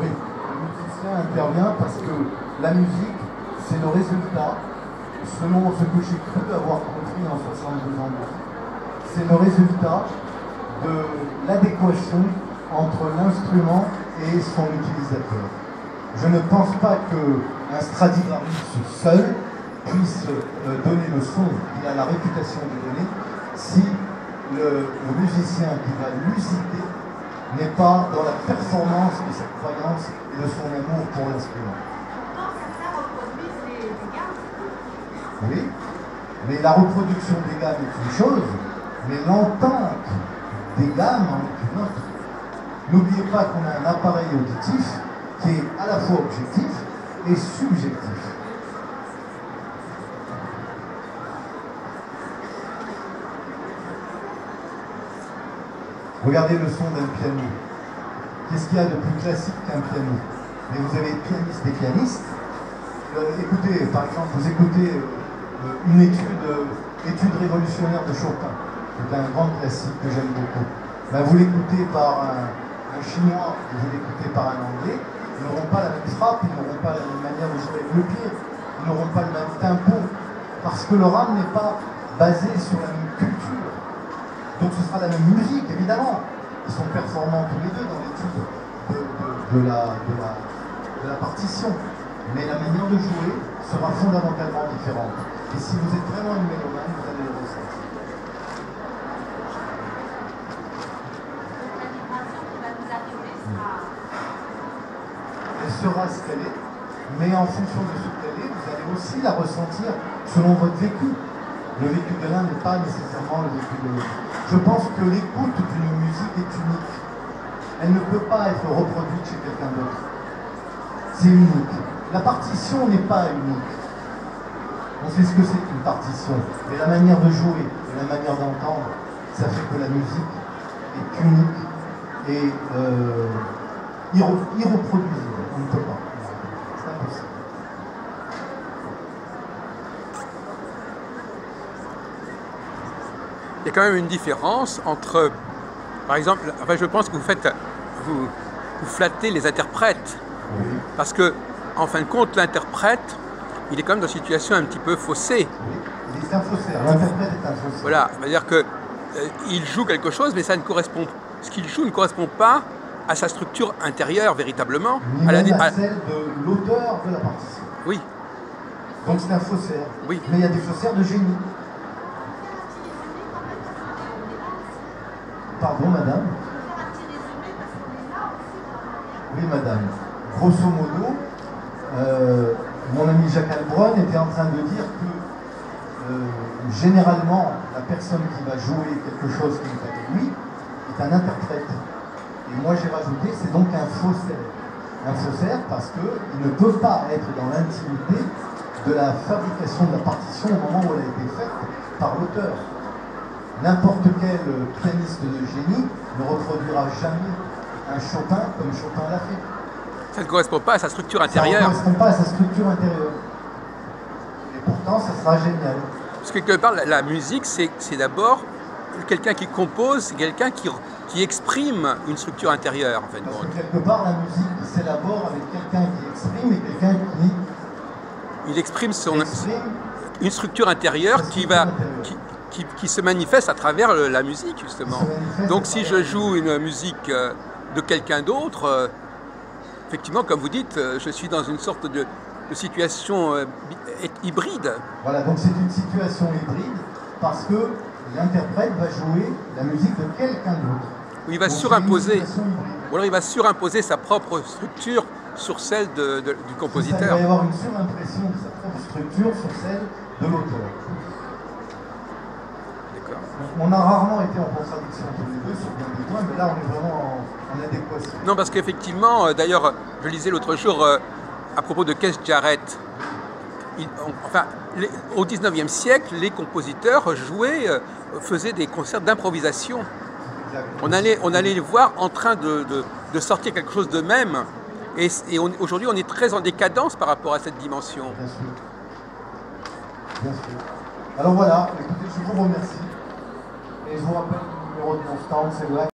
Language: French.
Oui, le musicien intervient parce que la musique, c'est le résultat, selon ce que j'ai cru avoir compris en 72 ans de musique, c'est le résultat de l'adéquation entre l'instrument et son utilisateur. Je ne pense pas qu'un Stradivarius seul puisse donner le son qu'il a la réputation de donner si le musicien qui va l'usiter n'est pas dans la performance de cette croyance et de son amour pour l'instrument. Oui, mais la reproduction des gammes est une chose, mais l'entente des gammes en est une autre. N'oubliez pas qu'on a un appareil auditif qui est à la fois objectif et subjectif. Regardez le son d'un piano. Qu'est-ce qu'il y a de plus classique qu'un piano? Mais vous avez pianistes et pianistes. Écoutez, par exemple, vous écoutez une étude révolutionnaire de Chopin, qui est un grand classique que j'aime beaucoup. Ben, vous l'écoutez par un chinois et vous l'écoutez par un anglais, ils n'auront pas la même frappe, ils n'auront pas la même manière de jouer avec le pied, ils n'auront pas le même tempo, parce que leur âme n'est pas basée sur la même culture. Donc ce sera la même musique, évidemment. Ils sont performants tous les deux dans l'étude de la partition. Mais la manière de jouer sera fondamentalement différente. Et si vous êtes vraiment une mélomane, vous allez le ressentir. Elle sera ce qu'elle est, mais en fonction de ce qu'elle est, vous allez aussi la ressentir selon votre vécu. Le vécu de l'un n'est pas nécessairement le vécu de l'autre. Je pense que l'écoute d'une musique est unique. Elle ne peut pas être reproduite chez quelqu'un d'autre. C'est unique. La partition n'est pas unique. On sait ce que c'est qu'une partition. Mais la manière de jouer et la manière d'entendre, ça fait que la musique est unique et irreproduisible. On ne peut pas. C'est impossible. Il y a quand même une différence entre, par exemple, enfin, je pense que vous flattez les interprètes, Oui. parce que, en fin de compte, l'interprète, il est quand même dans une situation un petit peu faussée. Oui. Il est un faussaire. L'interprète est un faussaire. Voilà, c'est-à-dire que il joue quelque chose, mais ça ne correspond, ce qu'il joue ne correspond pas à sa structure intérieure véritablement. Ni même à celle de l'auteur de la partition. Oui, Donc c'est un faussaire. oui. Mais il y a des faussaires de génie. Pardon, madame? Oui, madame. Grosso modo, mon ami Jacques Albrun était en train de dire que généralement, la personne qui va jouer quelque chose qui n'est pas de lui est un interprète. Et moi j'ai rajouté, c'est donc un faussaire. Un faussaire parce qu'il ne peut pas être dans l'intimité de la fabrication de la partition au moment où elle a été faite par l'auteur. N'importe quel pianiste de génie ne reproduira jamais un Chopin comme Chopin l'a fait. Ça ne correspond pas à sa structure Ça intérieure. ne correspond pas à sa structure intérieure. Et pourtant, ça sera génial. Parce que quelque part, la musique, c'est d'abord quelqu'un qui compose, c'est quelqu'un qui exprime une structure intérieure, en fait. Parce que quelque part, la musique s'élabore avec quelqu'un qui exprime et quelqu'un Il exprime exprime une structure intérieure sa qui structure va... intérieure. Qui se manifeste à travers la musique, justement. Donc si je joue une musique de quelqu'un d'autre, effectivement, comme vous dites, je suis dans une sorte de situation hybride. Voilà, donc c'est une situation hybride parce que l'interprète va jouer la musique de quelqu'un d'autre. Où il va Donc, surimposer, c'est une situation hybride. ou alors il va surimposer sa propre structure sur celle du C'est ça, il compositeur. va y avoir une surimpression de sa propre structure sur celle de l'auteur. D'accord. On a rarement été en contradiction tous les deux sur bien des points, mais là on est vraiment en adéquation. Non, parce qu'effectivement, d'ailleurs, je lisais l'autre jour à propos de Keith Jarrett. Au 19e siècle, les compositeurs faisaient des concerts d'improvisation. On allait les voir en train de sortir quelque chose d'eux-mêmes. Et aujourd'hui, on est très en décadence par rapport à cette dimension. Bien sûr. Bien sûr. Alors voilà, écoutez, je vous remercie. Et je vous rappelle le numéro de mon stand, c'est le